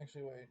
Actually, wait.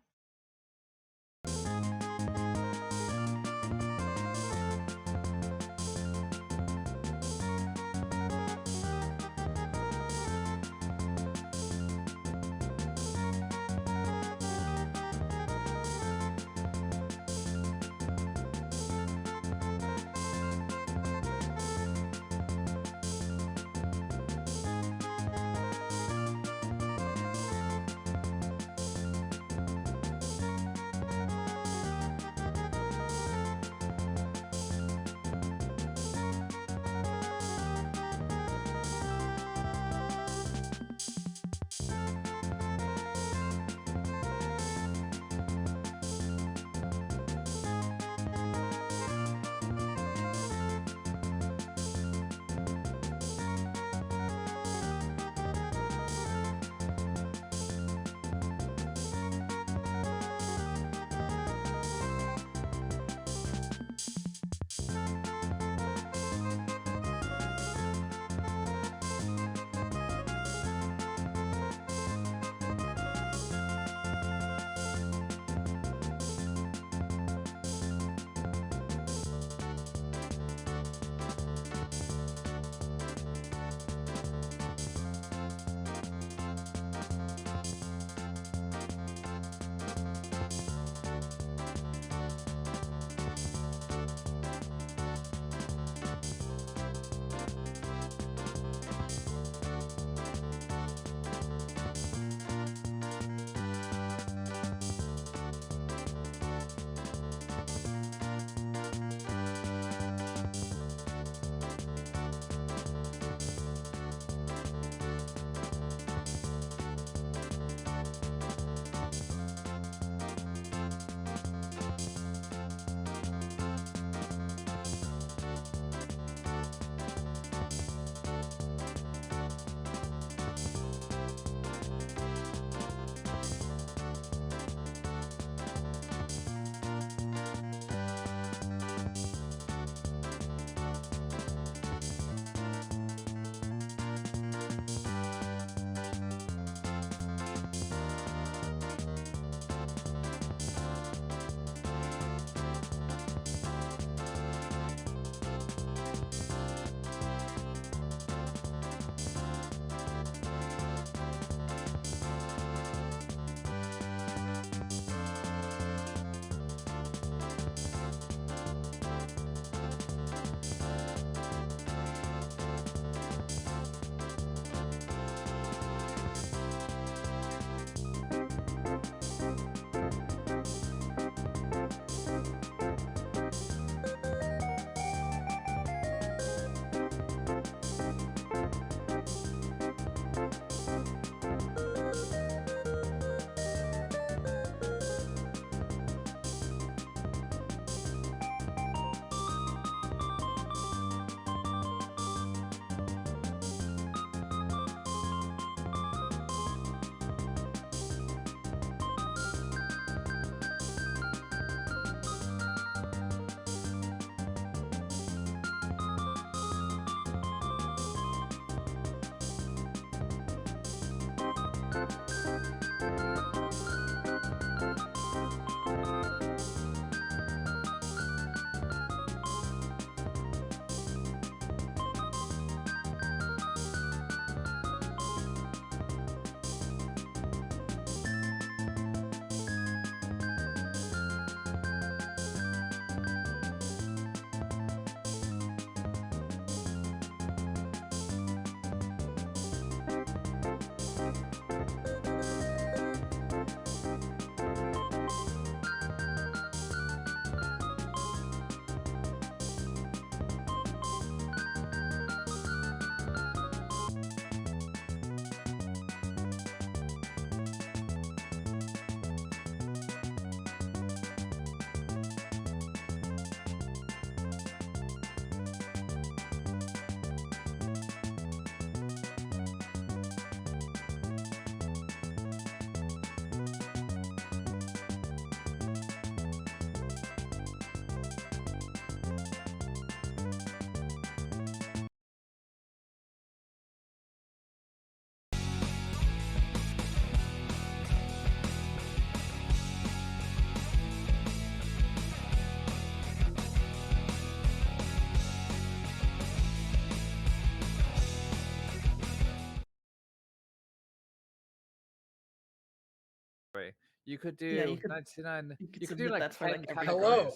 You could do Yeah, you could- 99. you could You could do submit like that for, 10 like, every categories.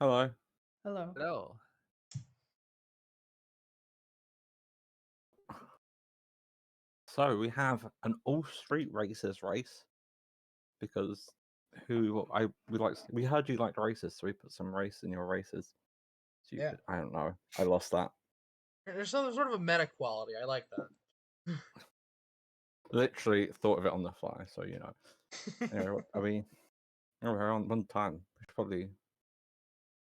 Hello. Hello. Hello. So we have an all-street racers race because we heard you liked races, so we put some race in your races. So you Yeah. could, I don't know. I lost that. There's some sort of a meta quality. I like that. Literally thought of it on the fly, so you know. Anyway, we're on one time. We should probably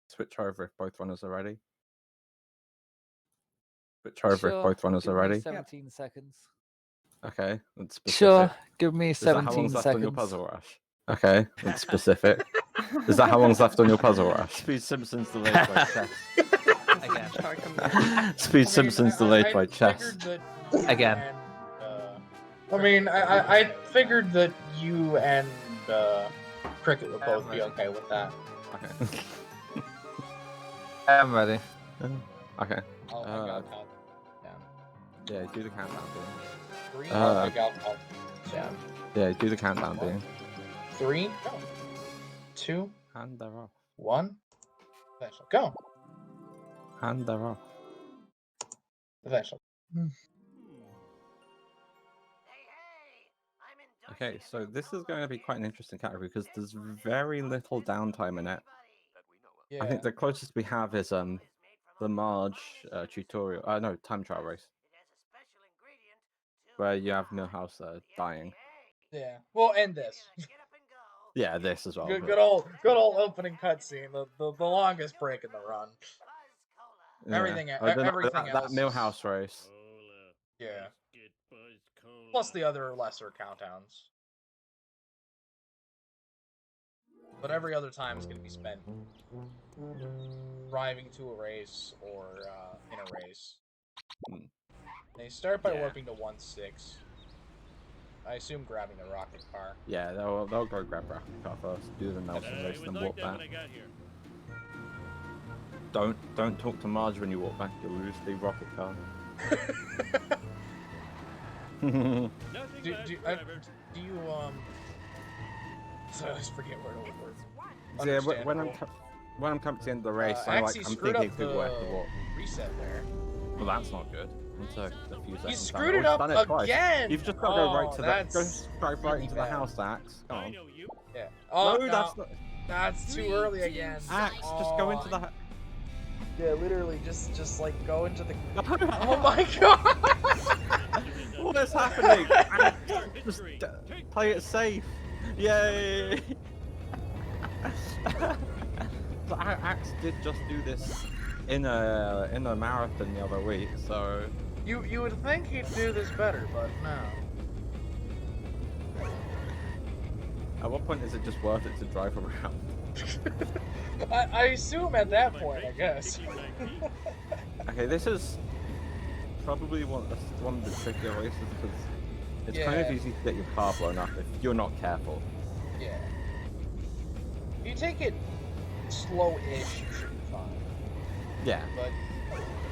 switch over if both runners are ready. Switch over if both runners are ready. 17 seconds. Okay, that's specific. Sure, give me Is that 17 how long's left seconds. on your puzzle rush? Okay, that's specific. Is that how long's left on your puzzle rush? Speed Simpsons delayed by chess. Again. Speed Simpsons delayed by chess. Again. I figured that you and Cricket would both be okay with that. Okay. I'm ready. Okay. I got count down. Yeah, do the countdown, Dean. 3. I got count down. Yeah, do the countdown, One. Dean. 3, 2, And they're off. 1. Eventually, go. And they're off. Eventually. Okay, so this is going to be quite an interesting category because there's very little downtime in it. Yeah. I think the closest we have is the Marge tutorial. No, time trial race, where you have Millhouse dying. Yeah. We'll end this. Yeah, this as well. Good old opening cutscene. The longest break in the run. Yeah. Everything that else. Millhouse race. Yeah. Plus the other lesser countdowns. But every other time is going to be spent driving to a race or in a race. They start by warping to 1-6. I assume grabbing the rocket car. Yeah, they'll go grab rocket car first, do the Nelson race, then walk back. Don't talk to Marge when you walk back. You'll lose the rocket car. do you So I always forget where to work. Yeah, when I'm coming to the end of the race, I'm thinking where to walk. Reset there. Well, that's not good. A few seconds. You screwed it up again. You've just got to go right to drive right into the house, Axe. Come on. Yeah. Oh no, that's too early again. Axe, just go into the. Yeah, literally, just like go into the. Oh my god! What is happening? Just play it safe. Yay! So Axe did just do this in a marathon the other week, so. You would think he'd do this better, but no. At what point is it just worth it to drive around? I assume at that point, I guess. Okay, this is probably one of the trickier races because it's kind of easy to get your car blown up if you're not careful. Yeah. If you take it slow-ish, you should be fine. Yeah.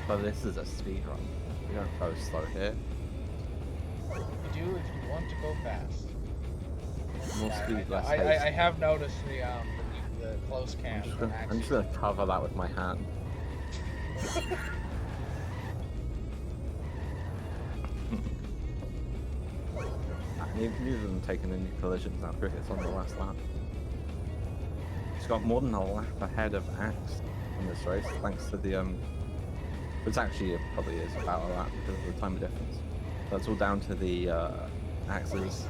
But this is a speed run. You don't go slow here. You do if you want to go fast. More speed, less haste. I have noticed the close cam. I'm just gonna cover that with my hand. Neither of them taking any collisions now. Cricket's on the last lap. He's got more than a lap ahead of Axe in this race, thanks to the Which actually it probably is about a lap because of the time difference. That's all down to the Axe's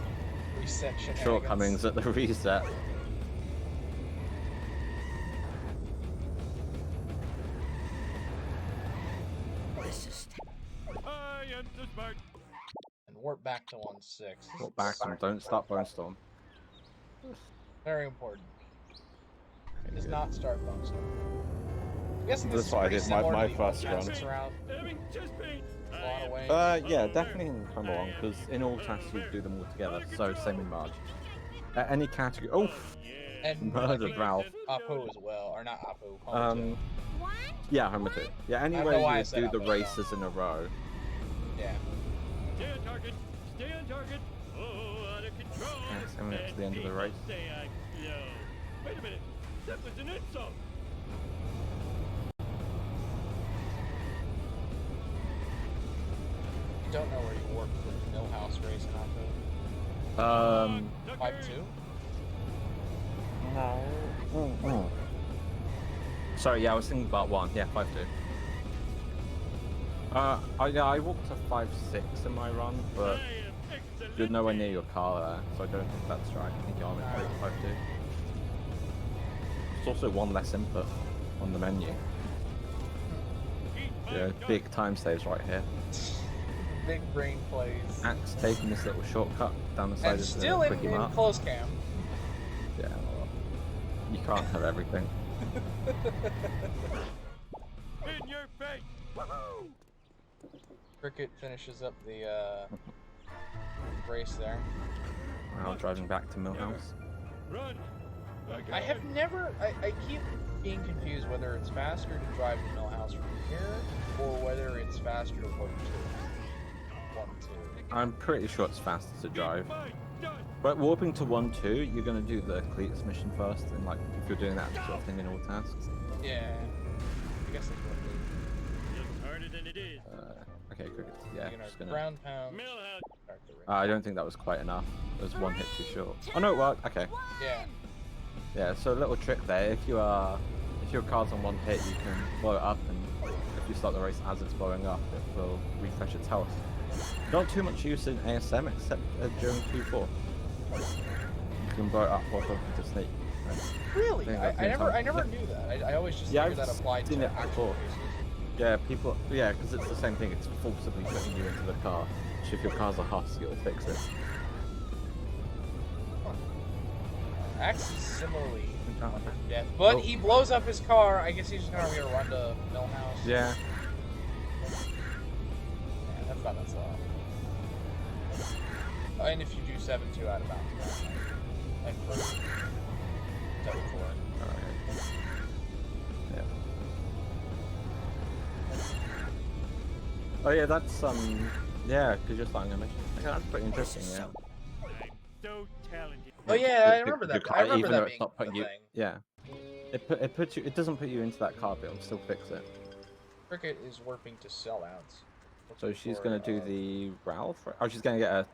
shortcomings at the reset. And warp back to 1-6. Warp back and don't start Bone Storm. Very important. It does not start Bone Storm. I'm guessing this is why I pretty did similar my to the first old run. Genesis route. Yeah, definitely in come along because in all tasks you do them all together. So same in Marge. Any category. Oh, and murdered Ralph. Apu as well, or not Apu. Yeah, Homer 2. Yeah, anyway you do the races in a row. Yeah. Stay on target. Stay on target. Yes, coming up to the end of the race. Wait a minute, that was an insult. Don't know where you work for the Millhouse race in October. 5-2? Sorry, yeah, I was thinking about 1. Yeah, 5-2. I walked to 5-6 in my run, but you're nowhere near your car there, so I don't think that's right. I think you're only 5-2. There's also 1 less input on the menu. Yeah, big time saves right here. Big brain plays. Axe taking this little shortcut down the side And of still the in quickie mark. close cam. Yeah, well, you can't have everything. In your face! Woohoo! Cricket finishes up the race there. Now driving back to Millhouse. Run! I have never. I keep being confused whether it's faster to drive to Millhouse from here or whether it's faster to work to 1-2. I'm pretty sure it's faster to drive. But warping to 1-2, you're gonna do the Cletus mission first, and like if you're doing that sort of thing in all tasks. Yeah. I guess that's what it It's harder than it is. Okay, Cricket. Yeah, is. just gonna. Ground pound. Millhouse. Start the race. I don't think that was quite enough. It was 1 hit too short. Oh no, it worked. Okay. Yeah. Yeah. So a little trick there. If your car's on 1 hit, you can blow it up, and if you start the race as it's blowing up, it will refresh its health. Not too much use in ASM except during Q4. You can blow it up while talking to Snake. Really? think I that's never yeah. knew that. I always just Yeah, figured I've that applied seen to it actual before. races. Yeah, people. Yeah, because it's the same thing. It's forcibly putting you into the car. So if your car's a husk, it'll fix it. Axe is similarly under death, but he blows up his car. I guess he's just gonna run to Millhouse. Yeah. Yeah, that's not that slow. And if you do 7-2 out of bounds, like for 7-4. Alright. Yeah. Oh yeah, that's yeah, because you're starting a mission. Okay, that's pretty interesting. Yeah. I'm so talented. Oh yeah, I The- remember the that. car, I remember even that though being it's not putting the you. thing. Yeah. It puts you. It doesn't put you into that car, but it'll still fix it. Cricket is warping to sellouts. So she's gonna do the Ralph. Oh, she's gonna get a.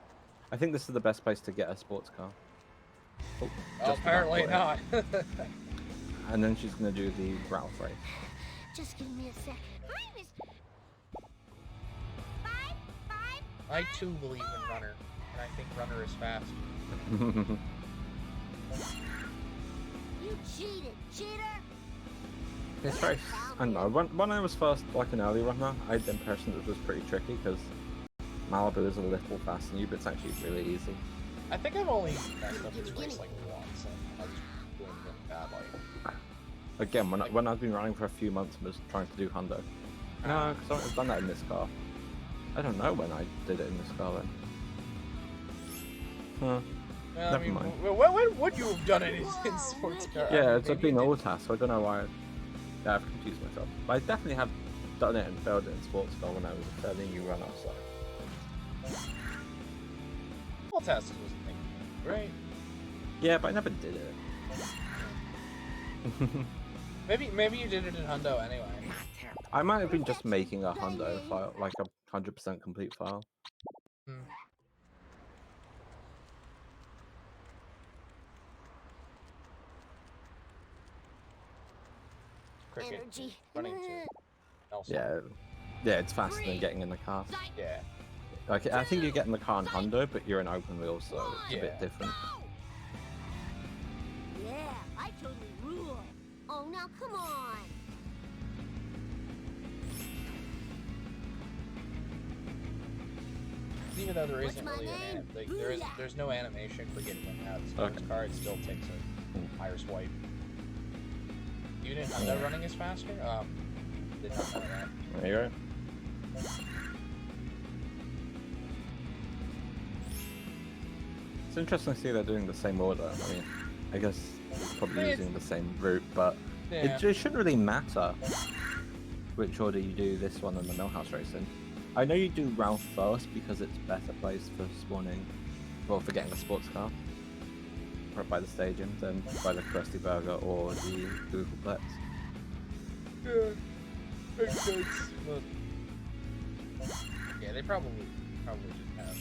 I think this is the best place to get a sports car. Oh, just apparently about not. And then she's gonna do the Ralph race. Just give me a sec. Hi, Miss. 5, 5. I too believe in Runner, and I think Runner is fast. You cheated, cheater. This race, I don't know. When I was first like an early runner, I had the impression that it was pretty tricky because Malibu is a little faster than you, but it's actually really easy. I think I've only messed up this race like once, and I was doing really badly. Again, when I've been running for a few months and was trying to do Hundo. No, because I've done that in this car. I don't know when I did it in this car then. Huh. Well, Never mind. What would you have done it in sports car? Yeah, it's maybe been you all did- tasks, so I don't know why. Yeah, I've confused myself. But I definitely have done it and failed it in sports car when I was a fairly new runner, so. All tasks was a thing, right? Yeah, but I never did it. Maybe you did it in Hundo anyway. I might have been just making a Hundo file, like a 100% complete file. Hmm. Cricket Energy. running to Nelson. Yeah, it's faster than getting in the car. Yeah. Like, I think you get in the car in Hundo, but you're in open wheel, so it's a bit Yeah. different. Yeah, I totally rule. Oh, now come on. Even though there What's isn't my really name? there's no animation for getting them out of the sports Okay. car, it still takes a higher swipe. Even in Hundo running is faster? Did not know that. There you go. It's interesting to see they're doing the same order. I mean, I guess it's probably It's- using the same route, but Yeah. it shouldn't really matter which order you do this one and the Millhouse race in. I know you do Ralph first because it's better placed for spawning Well, for getting a sports car. Right by the stadium, then by the Krusty Burger or the Googleplex. Yeah, makes sense. But yeah, they probably just have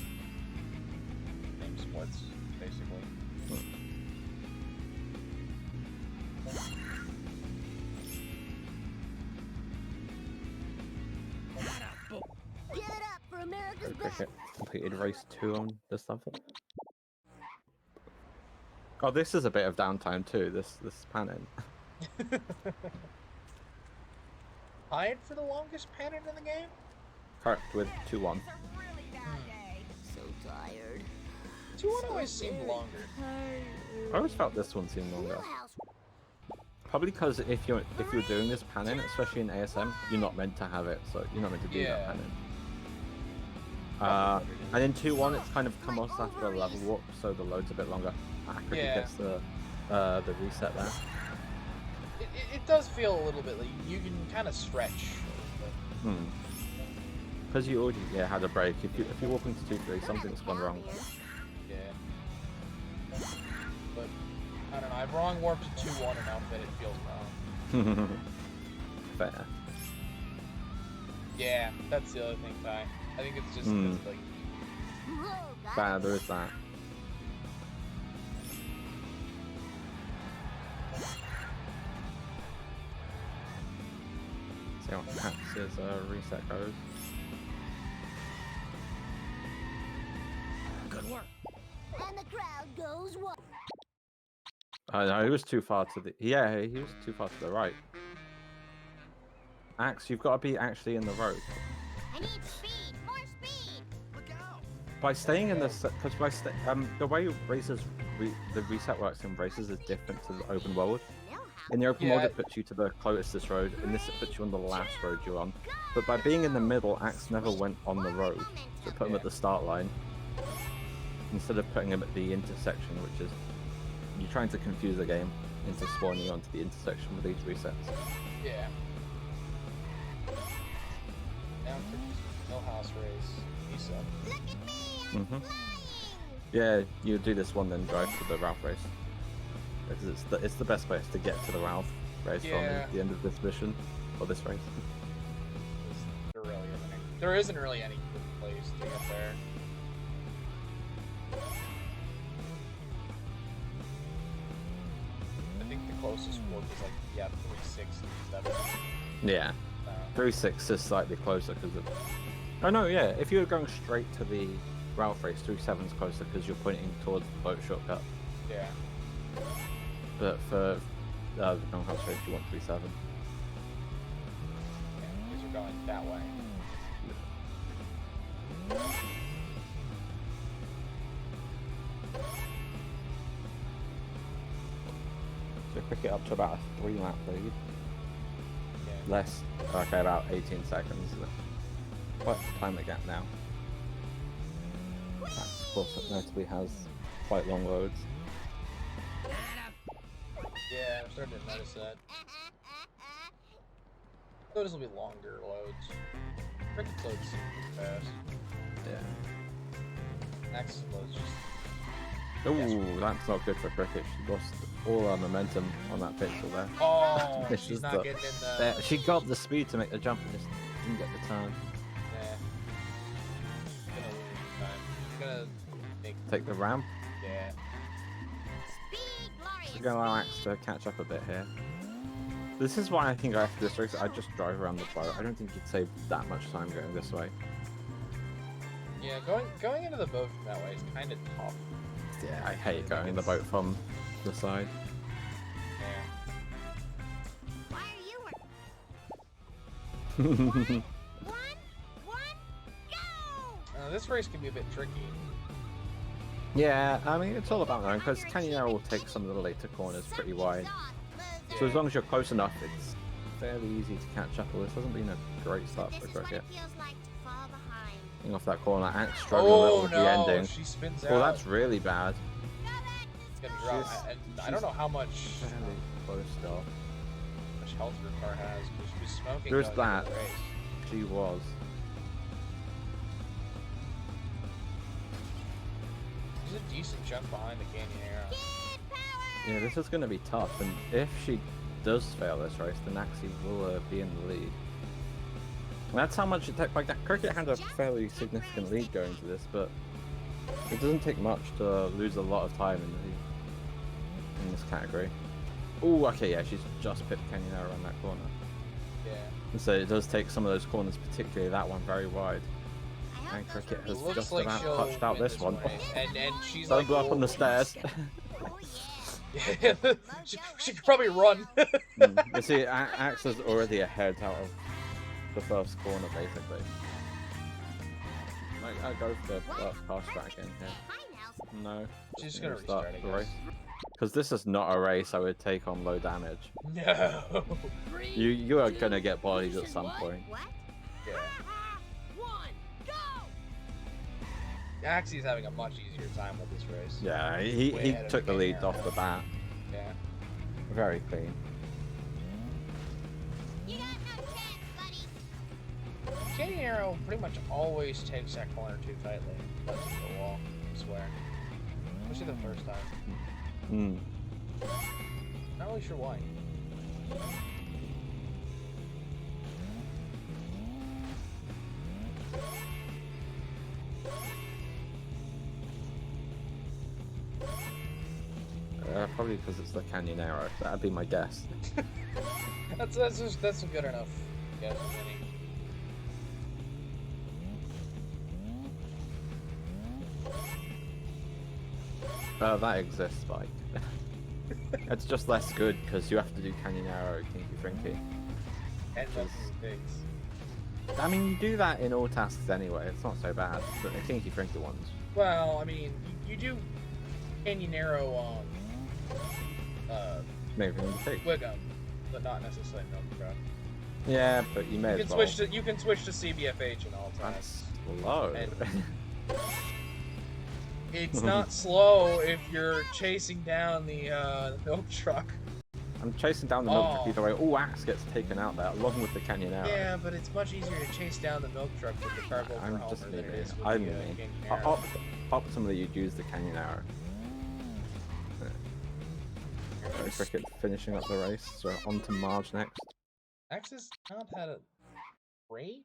name splits, basically. Give it up for America's best. Cricket completed race 2 on this level. Oh, this is a bit of downtime too. This panning. Tied for the longest pennant in the game? Correct with 2-1. It's a really bad day. So tired. 2-1 always seemed longer. I always felt this one seemed longer. Wheelhouse. Probably because if you're doing this panning, especially in ASM, you're not meant to have it, so you're not meant to do that panning. And in 2-1, it's kind of come off after a level warp, so the load's a bit longer. Cricket gets the reset there. It does feel a little bit like you can kind of stretch. Because you already had a break. If you walk into 2-3, something's gone wrong. Yeah. But I don't know. I've wrong warped to 2-1 enough that it feels wrong. Fair. Yeah, that's the other thing, Ty. I think it's just 'cause, like. Fair, there is that. See how Ax's reset goes. Good work. And the crowd goes wild. No, he was too far to the. Yeah, he was too far to the right. Axe, you've got to be actually in the road. I need speed, more speed. Look out. By staying in the because the way races the reset works in races is different to the open world. In the open world, it puts you to the closest road. In this, it puts you on the last road you're on. But by being in the middle, Axe never went on the road. So put him at the start line instead of putting him at the intersection, which is you're trying to confuse the game into spawning onto the intersection with these resets. Yeah. Now for no house race. Lisa. Look at me, I'm flying. Yeah, you do this one, then drive to the Ralph race. Because it's the best place to get to the Ralph race from the end of this mission or this race. There isn't really any good place to get there. I think the closest warp is like 367. Yeah, 3-6 is slightly closer because of. Oh no, yeah. If you were going straight to the Ralph race, 3-7's closer because you're pointing towards the boat shortcut. Yeah. But for the Young House race, you want 3-7. Yeah, because you're going that way. So quick it up to about a 3-lap lead. Yeah. Less, okay, about 18 seconds. Quite a time gap now. That, of course, notably has quite long loads. Yeah, I'm starting to notice that. Those will be longer loads. Cricket loads seem pretty fast. Yeah. Axis loads just. Ooh, that's not good for Cricket. She lost all her momentum on that pixel there. Oh, This she's is not the- getting in the. There, she got the speed to make the jump and just didn't get the turn. Yeah. She's gonna lose time. She's gonna make. Take the ramp. Yeah. Speed, glorious We're going to allow Axe to catch up a bit here. This is why I think after this race, I just drive around the boat. I don't think you'd save that much time going this way. Yeah, going into the boat from that way is kind of tough. Yeah, I hate going in the boat from the side. Yeah. Why are you? One, go! This race can be a bit tricky. Yeah, I mean, it's all about knowing, because Canyonero will take some of the later corners pretty wide. So as long as you're close enough, it's fairly easy to catch up. Well, this hasn't been a great start for Cricket. Off that corner, Axe struggling a little with the ending. She spins out. Well, that's really bad. It's gonna drop. I don't know how much Fairly close still. health her car has, but she was smoking. There's going into that. the race. She was. She's a decent chunk behind the Canyon Arrow. Yeah, this is going to be tough, and if she does fail this race, then Axie will be in the lead. And that's how much it took. Like, that Cricket had a fairly significant lead going to this, but it doesn't take much to lose a lot of time in this category. Oh, okay, yeah, she's just pipped Canyon Arrow around that corner. Yeah. And so it does take some of those corners, particularly that one, very wide. And Cricket has Looks just like about she'll touched out win this one. race. And she's Don't like, blow up on the stairs. she could probably run. You see, Axe is already ahead out of the first corner, basically. Like, I'll go for the pass track again here. No. She's just gonna restart, I the guess. race. Because this is not a race I would take on low damage. No. You are gonna get bodied at some point. Yeah. Axie's having a much easier time with this race. Yeah, Way he ahead of took the Canyon lead Arrow. off the bat. Yeah. Very clean. You got no chance, buddy. Canyon Arrow pretty much always takes that corner too tightly. Lets it go wall, I swear. Especially the first time. Hmm. Not really sure why. Probably because it's the Canyon Arrow. That'd be my guess. That's a good enough guess as any. That exists, Spike. It's just less good because you have to do Canyon Arrow, Kinky Frinky. And nothing things. I mean, you do that in all tasks anyway. It's not so bad, but the Kinky Frinky ones. Well, I mean, you do Canyon Arrow on Maybe in the pig. Wiggum, but not necessarily Milk Truck. Yeah, but you may You as can well. switch to CBFH in all times. That's slow. And- It's not slow if you're chasing down the milk truck. I'm chasing down the milk truck either way. Oh, Axe gets taken out there along with the Canyon Arrow. Yeah, but it's much easier to chase down the milk truck with the cargo I'm for just Homer than it meaning. is with I'm the meaning. Canyon Arrow. Optimally, you'd use the Canyon Arrow. Cricket finishing up the race, so on to Marge next. Axe has not had a race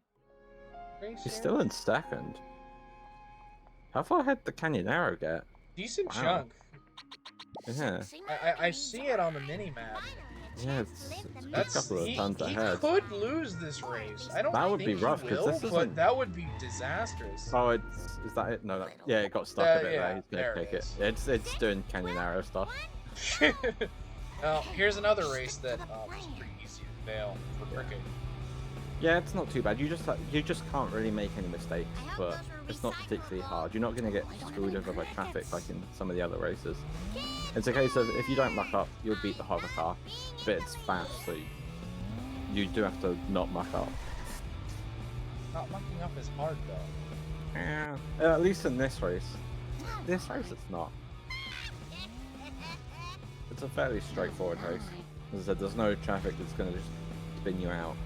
He's yet? still in second. How far ahead did the Canyon Arrow get? Decent Wow. chunk. Yeah, I see it on the mini-map. yeah, it's a good That's couple of he tons ahead. could lose this race. I don't That would think be rough, he 'cause will, this but isn't- that would be disastrous. Oh, is that it? No, yeah, it got stuck a bit yeah, there. He's gonna there it kick it. is. It's doing Canyon Arrow stuff. Here's another race that is pretty easy to fail for Cricket. Yeah, it's not too bad. You just can't really make any mistakes, but it's not particularly hard. You're not going to get screwed over by traffic like in some of the other races. It's a case of if you don't muck up, you'll beat the hover car, but it's fast, so you do have to not muck up. Not mucking up is hard though. Yeah, at least in this race. This race it's not. It's a fairly straightforward race. As I said, there's no traffic that's going to just spin you out.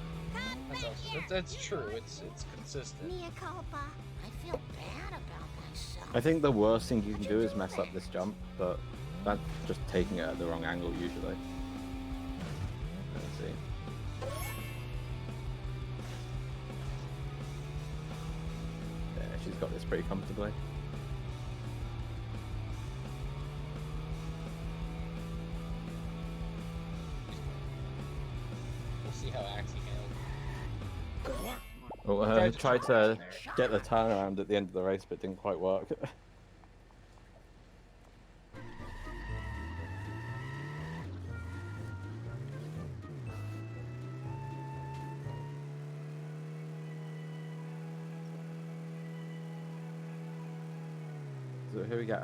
That's true. It's consistent. Mea culpa. I feel bad about myself. I think the worst thing you can do is mess up this jump, but that's just taking it at the wrong angle usually. Let's see. Yeah, she's got this pretty comfortably. We'll see how Axie handles. Oh, tried to get the turnaround at the end of the race, but didn't quite work. So here we get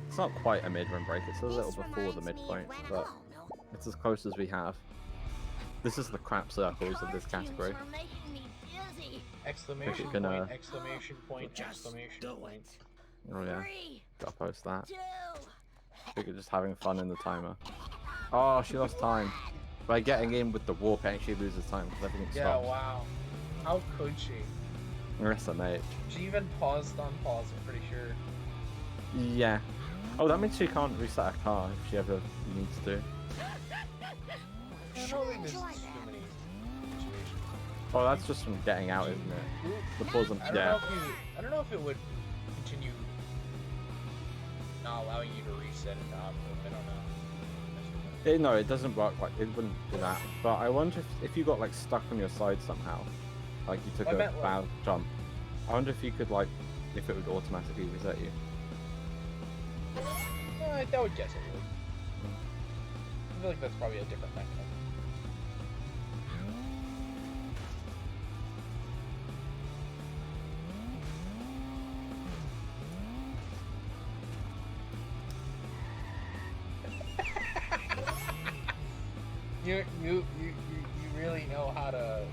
it's not quite a mid-run break, it's a little before the midpoint, but it's as close as we have. This is the crap circles of this category. Exclamation Cricket gonna- point, exclamation point, exclamation point. Oh yeah, gotta post that. Cricket just having fun in the timer. Oh, she lost time. By getting in with the warp, it actually loses time because everything Yeah, stops. wow. How could she? SMH. She even paused on pause, I'm pretty sure. Yeah. Oh, that means she can't reset a car if she ever needs to. I don't think there's too many situations. Oh, that's just from getting out, isn't it? The pause on, I don't know if it would continue not allowing you to reset it up. I don't know. No, it doesn't work like it wouldn't do that. But I wonder if you got like stuck on your side somehow, like you took a bad jump. I wonder if you could like if it would automatically reset you. I would guess it would. I feel like that's probably a different mechanism. You really know how to.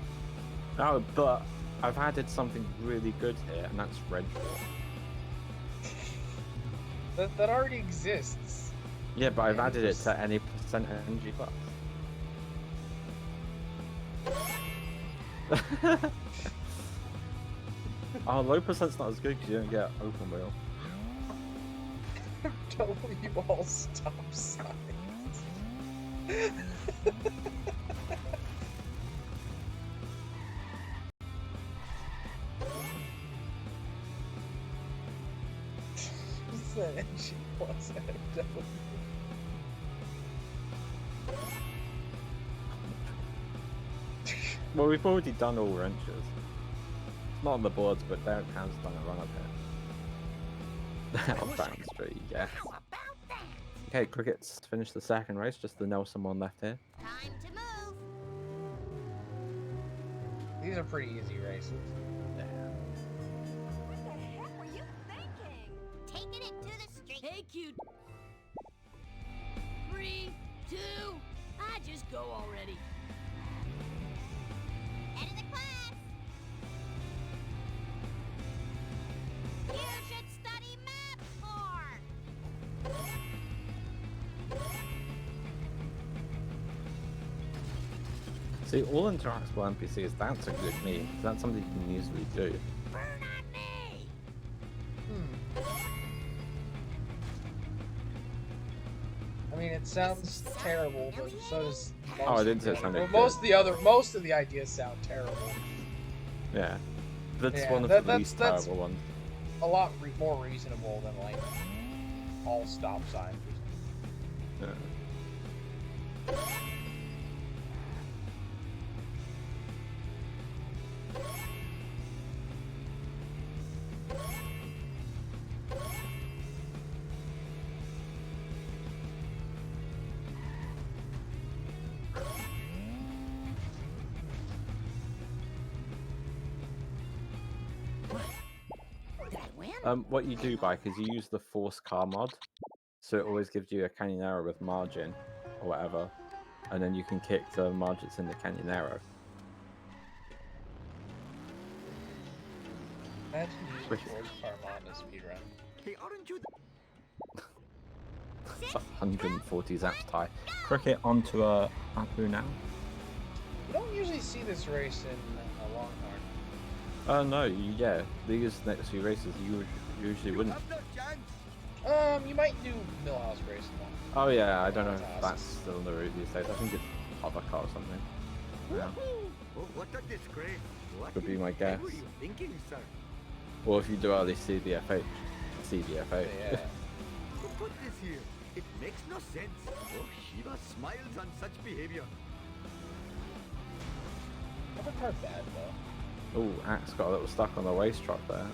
No, but I've added something really good here, and that's red ball. That already exists. Yeah, but I've added it to any percent energy plus. Oh, low percent's not as good because you don't get open wheel. Totally all stop signs. What's that NG plus FW? Well, we've already done all wrenches. Not on the boards, but Derek has done a run up here. On Brown Street, yeah. Okay, Cricket's finished the second race, just the Nelson one left here. Time to move. These are pretty easy races. What the heck were you thinking? Taking it to the street. Hey, cute. 3, 2, I just go already. Head of the class. You should study math more. See, all interactable NPCs, that's a good meme. That's something you can usually do. Burn on me. I mean, it sounds terrible, but so does most. Oh, I didn't say it sounded Well, most of the ideas sound terrible. Yeah. That's Yeah, one of that- the that's- least that's- terrible ones. A lot more reasonable than like all stop signs. Yeah. Did I win? What you do, Bike, is you use the Force Car mod, so it always gives you a Canyon Arrow with margin, or whatever, and then you can kick the margins in the Canyon Arrow. Imagine using Force Carmon to speedrun. Hey, aren't you? It's like 140 zaps tie. Cricket onto a Apu now. You don't usually see this race in a Longhorn. No, yeah, these next few races you usually wouldn't. Have no chance. You might do Millhouse race one. Oh yeah, I don't know if that's still in the route these days. I think it's Hovercar or something. Yeah. Oh, what a disgrace. What Would be in my the hell guess. were you thinking, sir? Or if you do early CDFH. CDFH. Yeah. Who put this here? It makes no sense. Oh, Shiva smiles on such behavior. Hovercar bad though. Oh, Axe got a little stuck on the waste truck there.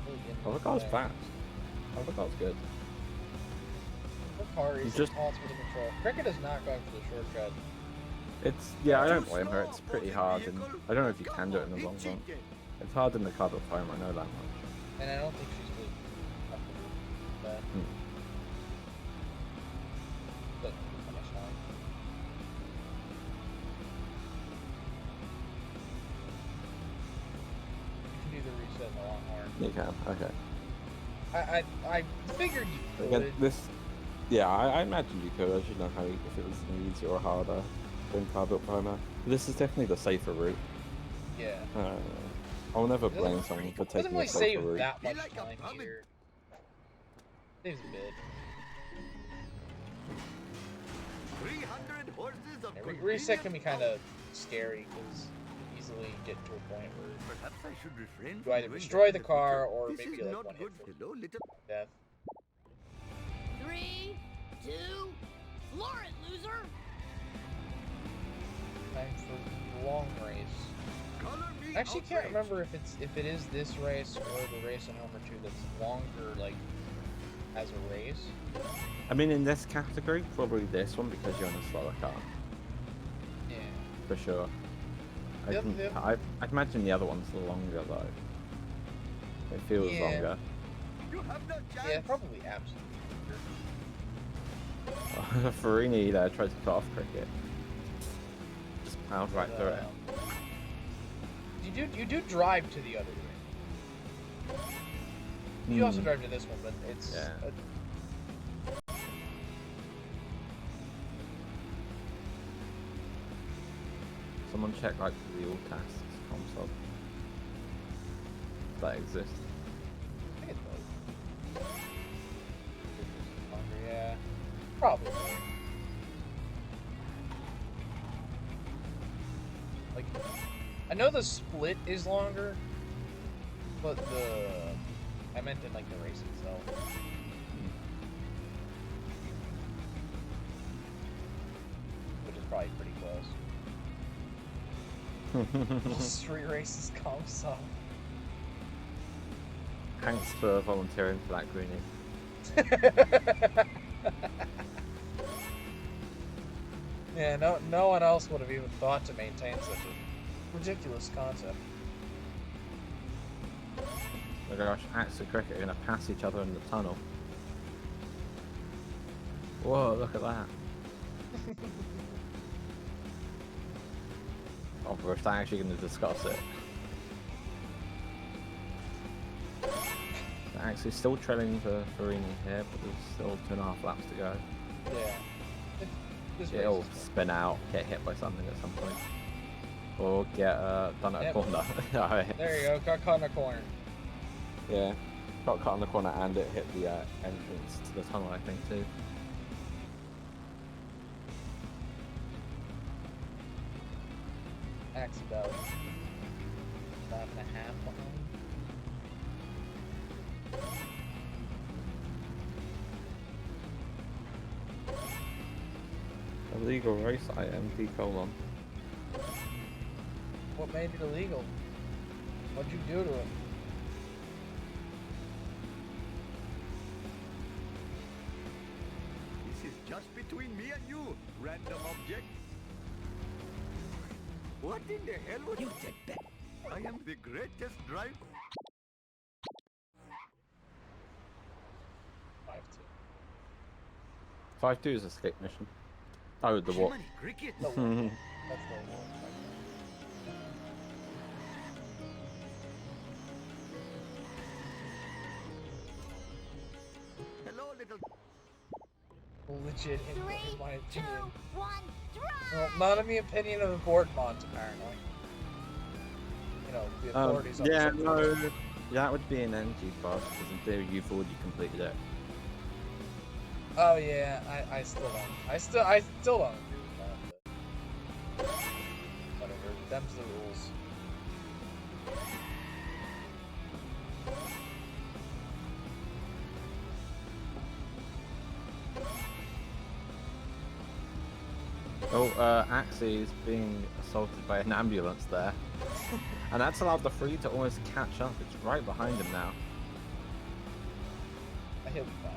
Really didn't Hovercar's like fast. Hovercar's good. Hovercar is Just- ultimate control. Cricket is not going for the shortcut. It's, yeah, I don't blame her. It's pretty hard, and I don't know if you can do it in the long run. It's hard in the carbon foam, I know that much. And I don't think she's good up to that. But how much time? You can do the reset in the Longhorn. You can, okay. I figured you could. Again, this, yeah, I imagine you could. I should know how if it was easier or harder than carbon primer. This is definitely the safer route. Yeah. I'll never Doesn't- blame someone for Doesn't taking really a safer save route. that much Be like a time puppet. here. He's a bit. 300 horses of Yeah, convenient reset can be kind power. of scary because you easily get to a point where Perhaps I should refrain you from either doing destroy that the in car future. or This maybe is like not one good. hit for Hello, little. death. 3, 2, floor it, loser! Time for the long race. Color me I actually can't outraged. remember if it is this race or the race in Homer 2 that's longer, like as a race. I mean, in this category, probably this one because you're in a slower car, Yeah. for sure. Yep. I'd imagine the other one's longer though. It feels Yeah. longer. You have no chance. Yeah, probably absolutely. Farini there tried to cut off Cricket. Just plowed right through it. You do drive to the other ring. You also drive to this one, but it's Yeah. Someone check like the all tasks console. That exists. I think it does. Yeah, probably. Like, I know the split is longer, but I meant in like the race itself. Which is probably pretty close. Street races console. Thanks for volunteering for that, Greenie. Yeah, no one else would have even thought to maintain such a ridiculous concept. Oh my gosh, Axe and Cricket are going to pass each other in the tunnel. Whoa, look at that. Oh, we're actually going to discuss it. Axe is still trailing for Farini here, but there's still 2.5 laps to go. Yeah. This race It'll is fun. spin out, get hit by something at some point. Or get done at Yep. a corner. Alright. There you go, got caught in a corner. Yeah, got caught in the corner and it hit the entrance to the tunnel, I think, too. Axe about 5.5 behind. Illegal race IMD : What made it illegal? What'd you do to it? This is just between me and you, random object. What in the hell would you take that? I am the greatest driver. 5-2. 5-2 is escape mission. Oh, the what? Jiminy Cricket. No, that's the one. Hello, little. Legit, in 3, my 2, opinion. 1, Well, drive! not in the opinion of the board mont, apparently. You know, the authorities on the yeah, subject. no, that would be an energy pass because in theory you've already completed it. Oh yeah, I still don't. I still don't agree with that. But whatever, them's the rules. Oh, Axie is being assaulted by an ambulance there. And that's allowed the free to almost catch up. It's right behind him now. He'll be fine.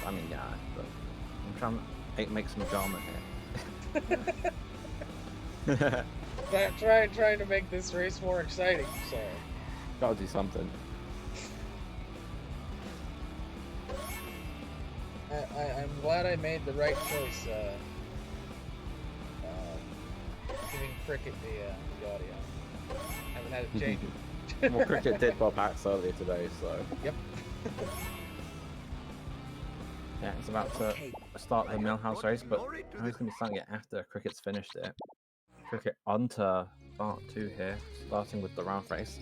I mean, yeah, but I'm trying to make some drama here. Trying to make this race more exciting, so. Gotta do something. I'm glad I made the right choice, giving Cricket the audio. Haven't had it changed. Well, Cricket did Bob Axe earlier today, so. Yep. Yeah, it's about to start the Millhouse race, but it's going to be starting it after Cricket's finished it. Cricket onto part 2 here, starting with the round race.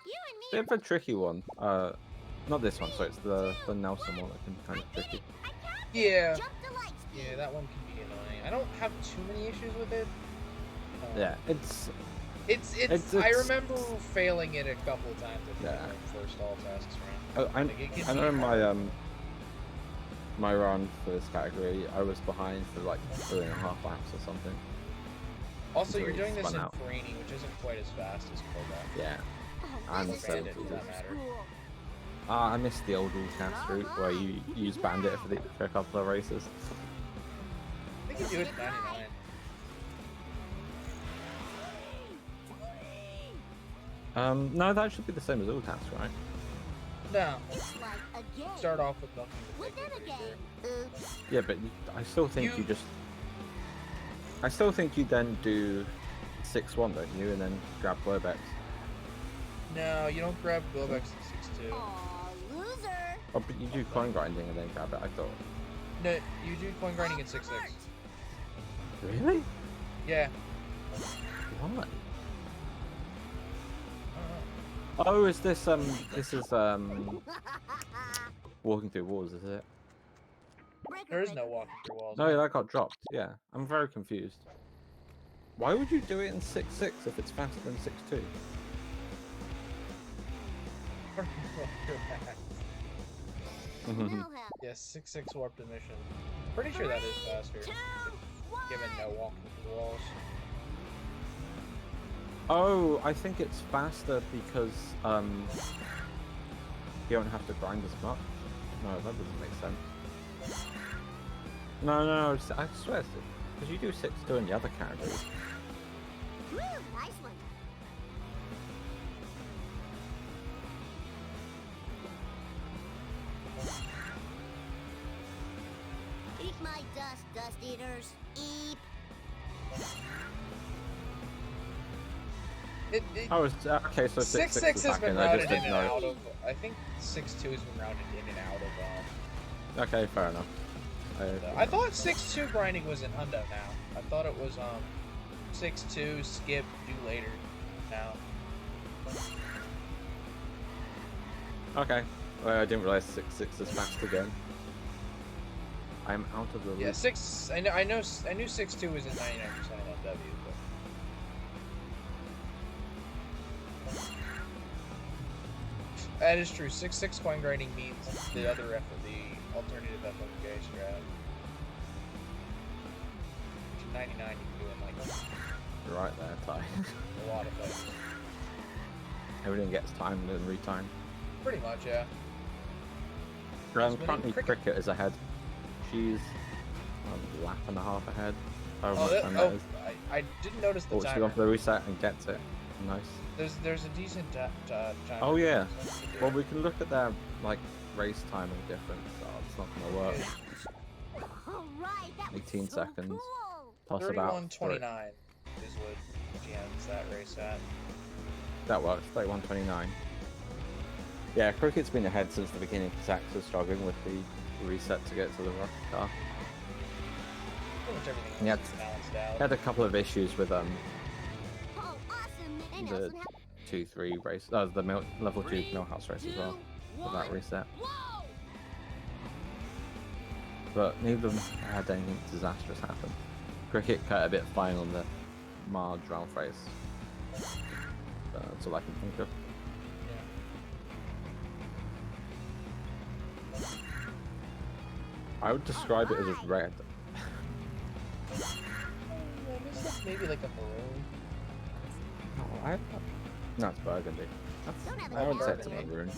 You and bit of a tricky one. Not this one, so it's the Nelson one that can be kind of tricky. Yeah. Jump the lights. Yeah, that one can be annoying. I don't have too many issues with it. Yeah, it's I remember failing it a couple of times at the Yeah. first all tasks round. I, Like, it can I know be my hard. my run for this category, I was behind for like 3.5 laps or something. Also, until you're doing it this spun in out. Farini, which isn't quite as fast as Kodak. Yeah. Oh, And this so is Bandit, does that matter? cool. I missed the old cast route where you use Bandit for a couple of races. I think you do it 99. No, that should be the same as all tasks, right? No. It's like a game. Start off with nothing to Within make a it game. pretty sure. Oops. Yeah, but I still think You- I still think you then do 6-1, don't you, and then grab blowbacks. No, you don't grab Gobex in 6-2. Aw, loser. Oh, but you do coin grinding and then grab it, I thought. No, you do coin grinding in 6-6. Really? Yeah. What? I don't know. Oh, is this walking through walls, is it? There is no walking through walls. No, that got dropped. Yeah, I'm very confused. Why would you do it in 6-6 if it's faster than 6-2? Now have Yeah, 6-6 warped emission. Pretty sure that is faster, 2, 1. given no walking through walls. Oh, I think it's faster because you don't have to grind as much. No, that doesn't make sense. No, I swear, because you do 6-2 in the other categories. Woo, nice one. Eat my dust, dust eaters. Eep. Oh, it's, okay, so 6-6 6-6 is has back been in. I routed just in didn't and know. out of. I think 6-2 has been routed in and out of. Okay, fair enough. I thought 6-2 grinding was in Hundo now. I thought it was 6-2 skip do later now. Okay. Well, I didn't realize 6-6 is fast again. I'm out of the loop. Yeah, 6. I knew 6-2 was in 99% on W, but that is true. 6-6 coin grinding means the other F of the alternative FMK strat. 99 you can do in like You're right there, Ty. a lot of things. Everything gets timed and retimed. Pretty much, yeah. Currently, Cricket is ahead. She's a lap and a half ahead. However much time that is. I didn't notice the Oh, she timer. gone for the reset and gets it. Nice. There's a decent timer. Oh yeah. Well, we can look at their like race timing difference. Oh, it's not gonna work. All right, that was 18 so seconds. cool. Plus about 31:29 is what she ends that race at. that works. 31:29. Yeah, Cricket's been ahead since the beginning because Axe was struggling with the reset to get to the rocket car. Pretty much everything else Yeah, is balanced out. Had a couple of issues with Oh, awesome. And the Nelson 2-3 race, the level 2 Millhouse race as well with that reset. Whoa! But neither of them had anything disastrous happen. Cricket cut a bit fine on the Marge Ralph race. That's all I can think of. I would describe it as a red. This looks maybe like a maroon. No, it's burgundy. Don't have I wouldn't say it's a burgundy. maroon.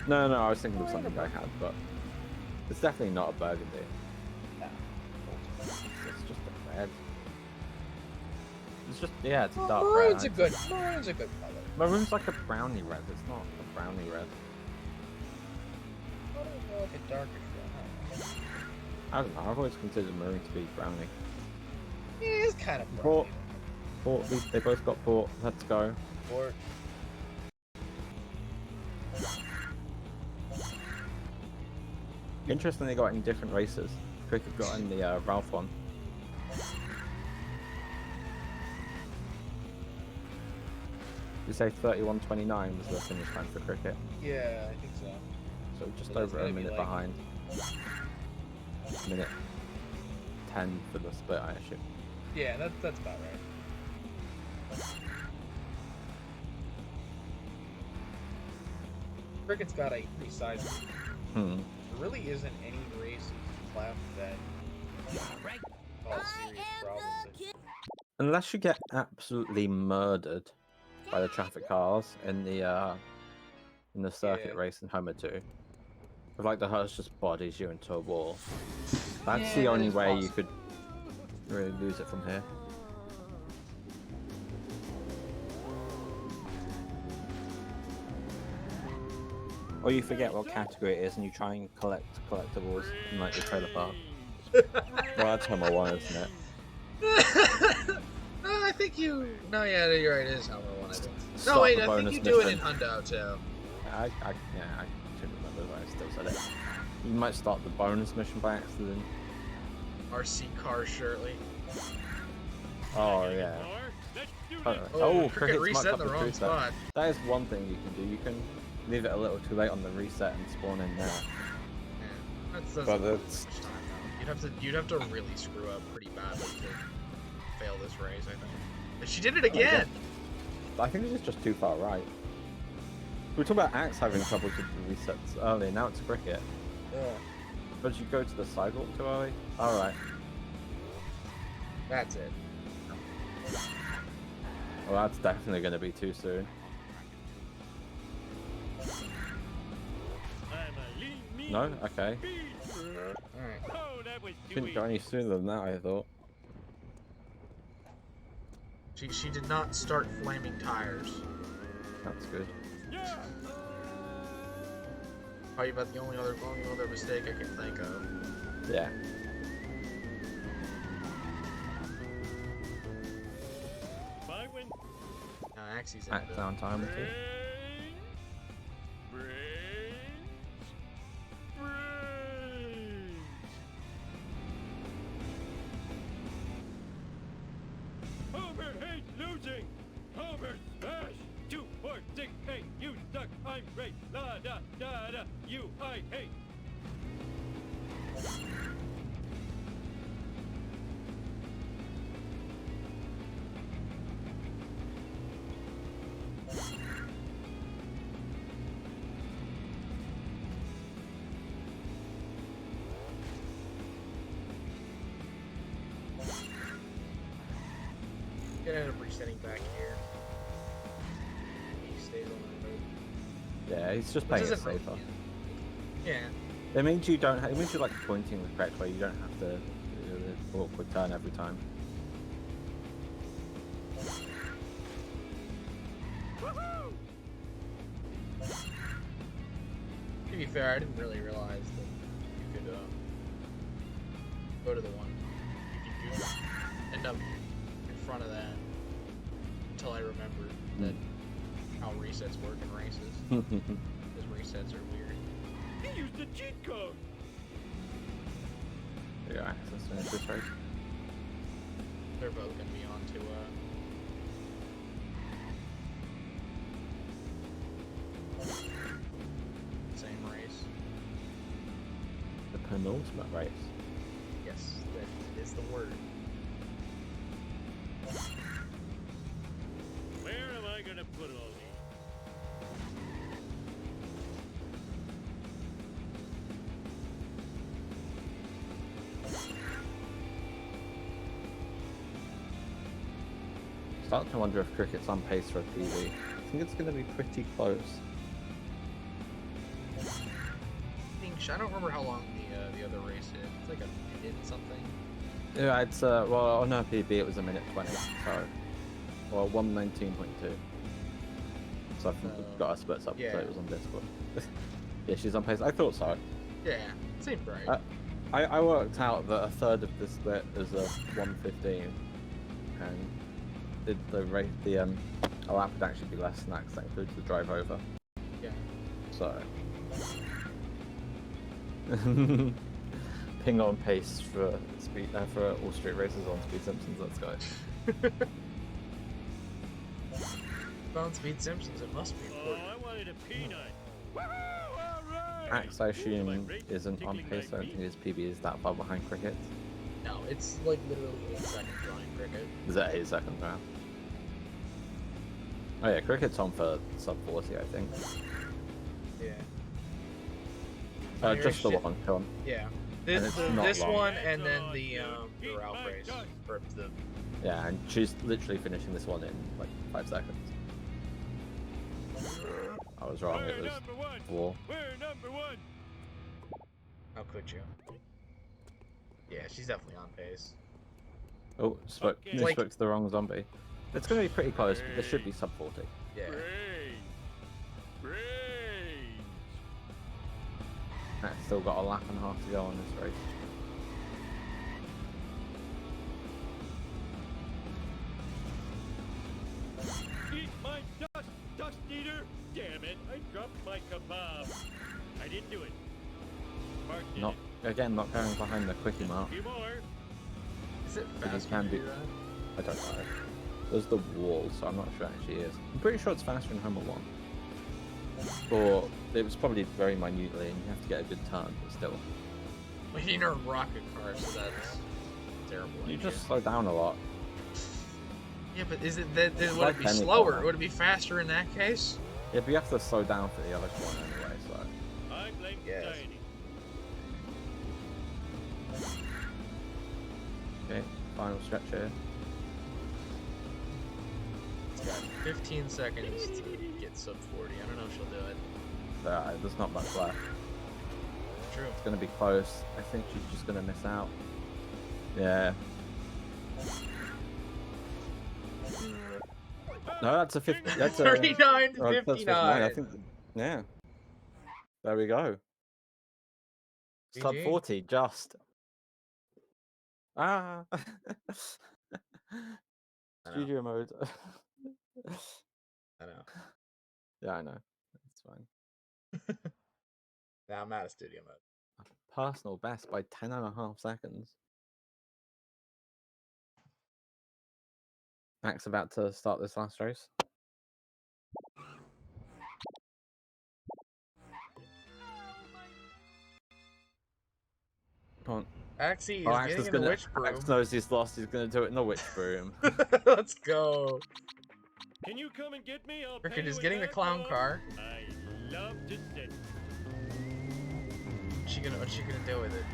No, I was thinking of something I had, but it's definitely not a burgundy. Nah. It's just a red. It's just, yeah, it's a dark Maroon's a red. good color. Maroon's like a brownie red. It's not a brownie red. Like a darker red. I don't know. I've always considered maroon to be brownie. Yeah, it's kind of Port. brown. They both got port. Let's go. Port. Interesting, they got in different races. Cricket got in the Ralph one. You say 31:29 was the finish time for cricket, Yeah, I think so. so just So that's over gotta a be minute like- behind. Minute 10 for the split, I assume. Yeah, that's about right. Cricket's got a pretty sizable. Hmm. There really isn't any races left that cause serious problems. Unless you get absolutely murdered by the traffic cars in the circuit Yeah. race in Homer 2. If like the hearse just bodies you into a wall. That's Yeah, the that only is way you possible. could really lose it from here. Or you forget what category it is and you try and collect collectibles in like the trailer park. Well, that's Homer 1, isn't it? No, I think you. No, yeah, you're right. It is Homer 1. I think. Start No, wait. the I think bonus you do it in mission. Hundo too. I shouldn't remember, but I still said it. You might start the bonus mission by accident. RC car shirtly. Oh yeah. Oh, cricket Cricket's reset mucked in the up wrong reset. spot. That is one thing you can do. You can leave it a little too late on the reset and spawn in there. Yeah, that's But not it's- much time though. You'd have to really screw up pretty badly to fail this race. I think. But she did it again. I think this is just too far right. We were talking about Axe having trouble with the resets earlier. Now it's cricket. Yeah. But you go to the sidewalk too early. All right. That's it. Well, that's definitely going to be too soon. No? Okay. Alright. Couldn't go any sooner than that, I thought. She did not start flaming tires. That's good. Probably about the only other mistake I can think of. Yeah. Now Axie's in Axe it. down time too. Homer hates losing. Homer smash. 2, 4, 6, 8. You suck. I'm great. La da da da. You I hate. Gonna end up resetting back here. He stays on the road. Yeah, he's just Which playing it isn't really- safer. Yeah. It means you don't. It means you're like pointing the correct way. You don't have to do the awkward turn every time. To be fair, I didn't really realize that you could go to the one. You could end up in front of that until I remembered that how resets work in races. Because resets are weird. He used the cheat code. Yeah, access finish this race. They're both gonna be on to same race. The penultimate race. Yes, that is the word. Where am I gonna put all these? Starting to wonder if cricket's on pace for a PB. I think it's going to be pretty close. I don't remember how long the other race is. It's like a minute something. Yeah, it's well on her PB it was a minute 20, so well 1:19.2. So I've got our splits up, so yeah. it was on Discord. Yeah, she's on pace. I thought so. Yeah, seemed right. I worked out that a third of the split is a 1:15, and the rate a lap would actually be less than that because that includes the drive over. Yeah. So ping on pace for speed for all street races on Speed Simpsons. Let's go. Bones beat Simpsons. It must be Oh, important. I wanted a peanut. Woohoo! All right. Axe, I Ooh, assume, am I great? isn't on Tickling pace. my I don't think his PB is that far behind Cricket. No, it's like literally 8 seconds behind Cricket. Is that 8 seconds now? Oh yeah, Cricket's on for sub 40, I think. Yeah. Just the shit. one, come on. Yeah. And This, it's not this long. one and then the route race. Or the Yeah, and she's literally finishing this one in like 5 seconds. I was wrong, it We're was number one. 4. We're number one. how could you? Yeah, she's definitely on pace. Oh, spoke Okay. you Like- spoke to the wrong zombie. It's going to be pretty close, but this should be sub 40. Yeah. Brains. Brains. That's still got a lap and a half to go on this race. Eat my dust eater. Damn it! I dropped my kebab. I didn't do it. Mark did Not it. again, not going behind the quickie mark. A few more. Is it But faster can to be- do that? I don't know. There's the wall, so I'm not sure it actually is. I'm pretty sure it's faster in Homer 1. Or it was probably very minutely, and you have to get a good turn, but still. Well, you're in a rocket car, so that's terrible. You idea. just slow down a lot. Yeah, but is it that? Would like it be any slower? car. Would it be faster in that case? Yeah, but you have to slow down for the other corner anyway, so. I blame Yes. society. Okay, final stretch here. It's got 15 seconds to get sub 40. I don't know if she'll do it. There's not much left. True. It's going to be close. I think she's just going to miss out. Yeah. No, that's a 50. That's a 39 to oh, that's 59. I think. Yeah. There we go. Sub GG. 40, just. Ah. I know. Studio mode. I know. Yeah, I know. It's fine. Now I'm out of studio mode. Personal best by 10.5 seconds. Max about to start this last race. Come on. Axie is Oh, Axe getting is in the gonna. witch broom. Axe knows he's lost. He's gonna do it in the witch broom. Let's go. Can you come and get me? I'll pay Cricket you is in getting the clown back, car. I love to sit. What's she gonna do with it?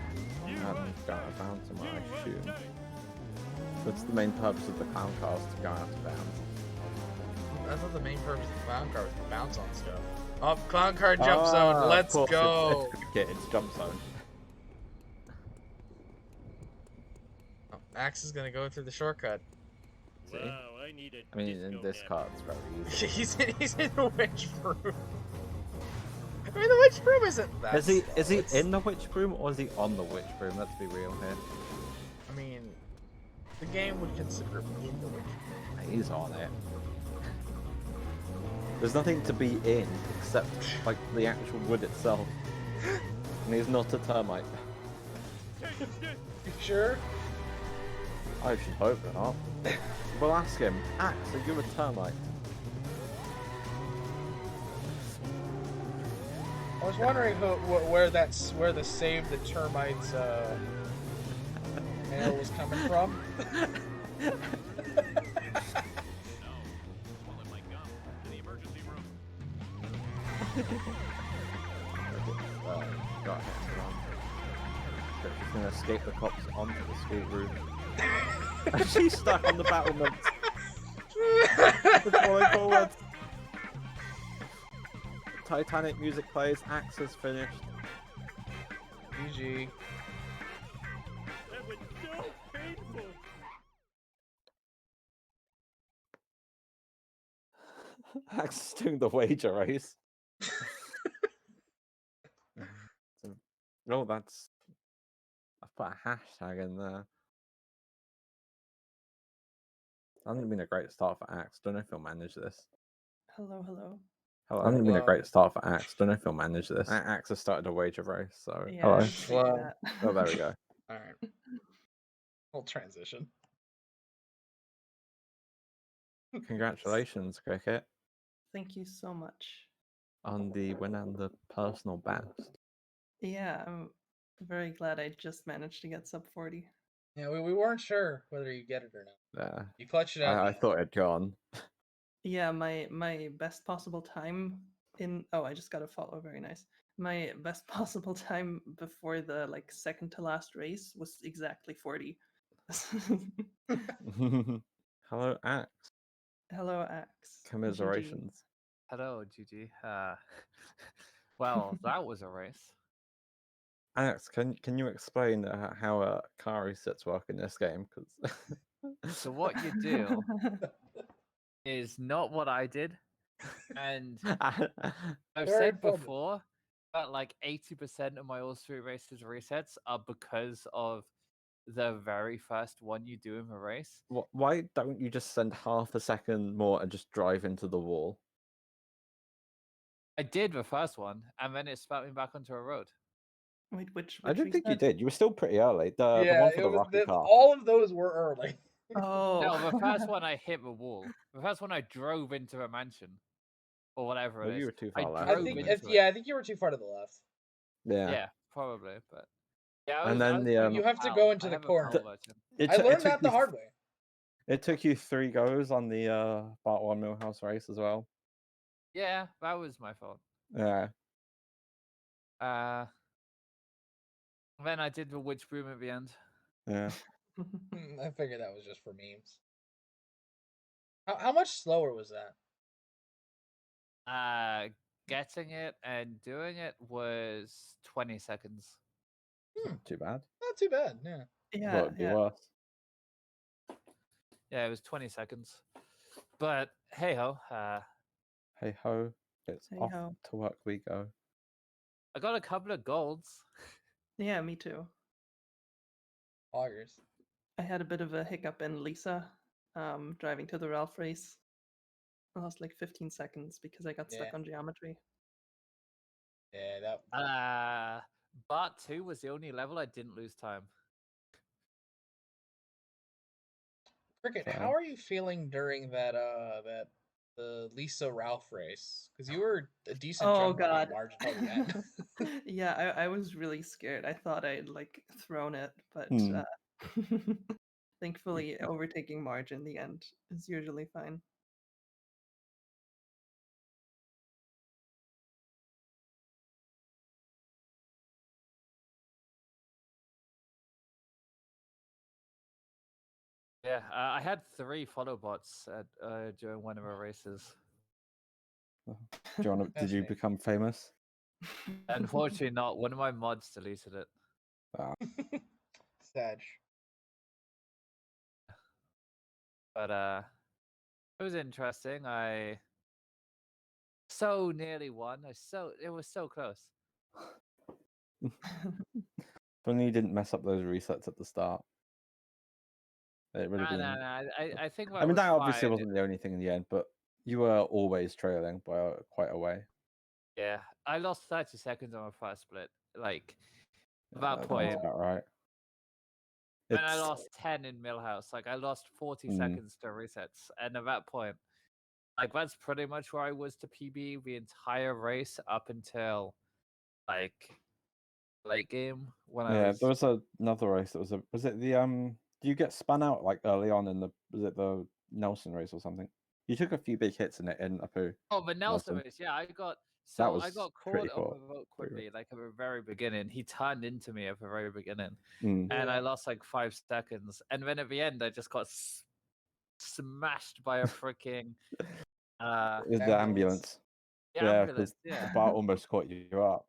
You I haven't are got tight. around to my You are shoe. tight. That's the main purpose of the clown cars, to go out of bounds. I thought the main purpose of the clown car was to bounce on stuff. Oh, clown car jump zone. Of Let's course, go. It's cricket, it's jump zone. Oh, Axe is gonna go through the shortcut. See? Wow, I need a I mean, disco in this nap. car, it's very easy. he's in the witch broom. I mean, the witch broom isn't that. Is he slow. It's- in the witch broom or is he on the witch broom? Let's be real here. I mean, the game would consider him in the witch broom. He's on it. There's nothing to be in except like the actual wood itself. And he's not a termite. You sure? I should hope not. We'll ask him. Axe, are you a termite? I was wondering where the save the termites mail was coming from. Got him wrong. He's gonna escape the cops onto the schoolroom. She's stuck on the battlement. It's falling forward. Titanic music plays. Axe is finished. GG. That was so painful. Axe is doing the wager race. Oh, that's. I've put a hashtag in there. Hasn't been a great start for Axe. Don't know if he'll manage this. Hello, hello. Hello. Hasn't been a Hello. great start for Axe. Don't know if he'll manage this. Axe has started a wager race, so Yeah, hello. I figured Hello. that. Oh, there we go. Alright. We'll transition. Congratulations, Cricket. Thank you so much. On the win and the personal best. Yeah, I'm very glad I just managed to get sub 40. Yeah, we weren't sure whether you get it or not. Yeah. You clutched it out. I thought it'd gone. Yeah, my best possible time in I just got a follow, very nice. My best possible time before the like second to last race was exactly 40. Hello, Axe. Hello, Axe. GG. Commiserations. Hello, GG. Well, that was a race. Axe, can you explain how car resets work in this game? Because So what you do is not what I did, and I've Very said informative. before that like 80% of my all street races resets are because of the very first one you do in the race. why don't you just send half a second more and just drive into the wall? I did the first one, and then it spat me back onto a road. Wait, which I don't think you reset? did. You were still pretty early. The Yeah, one for it the was rocket car. all of those were early. Oh. No, the first one I hit the wall. The first one I drove into a mansion, or whatever Well, it is. you were too I far left. drove I think into it. I think you were too far to the left. Yeah. Yeah, probably, but yeah. And then the You have to go into I the have a corner. PAL version. it I took- it learned took that the you hard way. It took you 3 goes on the Part 1 Millhouse race as well. Yeah, that was my fault. Yeah. Then I did the witch broom at the end. Yeah. I figured that was just for memes. How much slower was that? Getting it and doing it was 20 seconds. Not too bad. Not too bad. Yeah. Yeah, But it'd be worse. Yeah, it was 20 seconds. But hey ho, Hey ho. It's Hey off ho. to work we go. I got a couple of golds. Yeah, me too. Augers. I had a bit of a hiccup in Lisa, driving to the Ralph race. I lost like 15 seconds because I got stuck Yeah. on geometry. Yeah, that. Part 2 was the only level I didn't lose time. Cricket, Fair. how are you feeling during the Lisa Ralph race? Because you were a decent Oh chunk behind god. margin till the end. Yeah, I was really scared. I thought I'd like thrown it, but thankfully overtaking Marge in the end is usually fine. Yeah, I had 3 follow bots at during one of our races. Did you Fascinating. become famous? Unfortunately, not. One of my mods deleted it. Sad. But it was interesting. I so nearly won. It was so close. If only you didn't mess up those resets at the start. It would have been. I think I mean, that obviously fine. wasn't the only thing in the end, but you were always trailing by quite a way. Yeah, I lost 30 seconds on my first split. Like, at that That's point, about right. when I lost 10 in Millhouse, like I lost 40 seconds to resets, and at that point, like that's pretty much where I was to PB the entire race up until like late game when I was. There was another race that was it the do you get spun out like early on in was it the Nelson race or something? You took a few big hits in it in Apu. Oh, the Nelson Nelson. race, yeah, I got was caught pretty on cool. the vote quickly, like at the very beginning. He turned into me at the very beginning, Mm. and I lost like 5 seconds, and then at the end I just got smashed by a freaking The ambulance. Yeah, because yeah. the bar almost caught you up.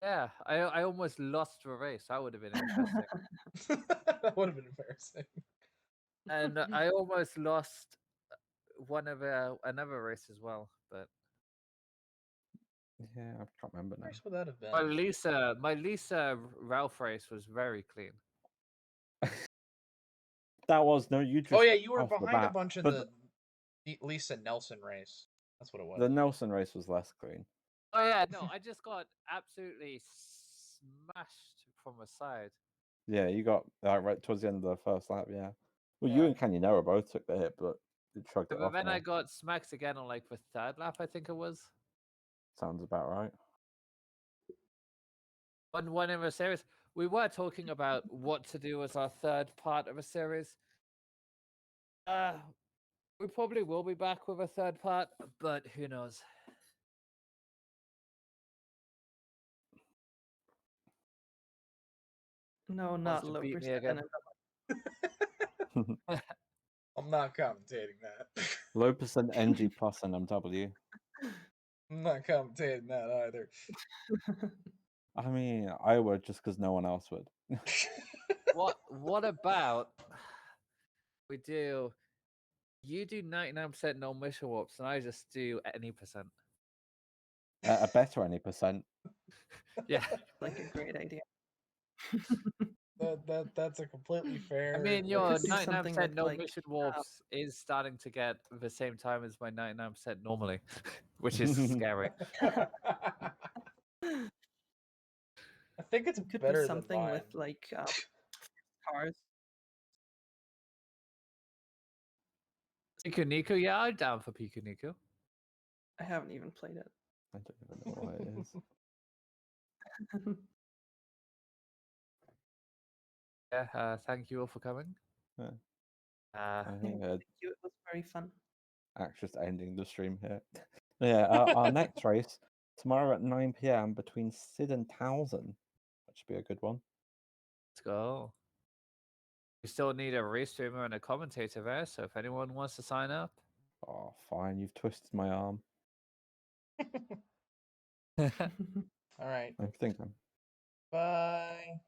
Yeah, I almost lost the race. That would have been interesting. That would have been embarrassing. And I almost lost another race as well, but Yeah, I can't remember now. Where would that have been? my Lisa Ralph race was very clean. That was you just. Oh yeah, you were off the behind a bat, bunch in but the Lisa Nelson race. That's what it was. the Nelson race was less clean. Oh yeah, no, I just got absolutely smashed from the side. Yeah, you got right towards the end of the first lap. Yeah. Well, you and Canyonero both took the hit, but shrugged it But off. then I More. got smacked again on like the third lap, I think it was. Sounds about right. On one in the series, we were talking about what to do as our third part of a series. We probably will be back with a third part, but who knows? No, Wants not to low beat me percent. again. I'm not commentating that. Low percent NG plus and MW. I'm not commentating that either. I mean, I would just because no one else would. What about we do? You do 99% no mission warps, and I just do any percent. A better any percent. Yeah, Like a great idea. That's a completely fair. I mean, We your could do something 99% with, no like, mission warps is starting to get the same time as my 99% normally, which is scary. I think it's we could better do something than mine. with like cars. Piku Niku, yeah, I'm down for Piku Niku. I haven't even played it. I don't even know what it is. Yeah, thank you all for coming. Yeah. Uh, I think Thank you. It was very fun. Axe just ending the stream here. Yeah, our next race tomorrow at 9 p.m. between Sid and Towson. That should be a good one. let's go. We still need a restreamer and a commentator there, so if anyone wants to sign up. Oh, fine. You've twisted my arm. All right. I think I'm. Bye.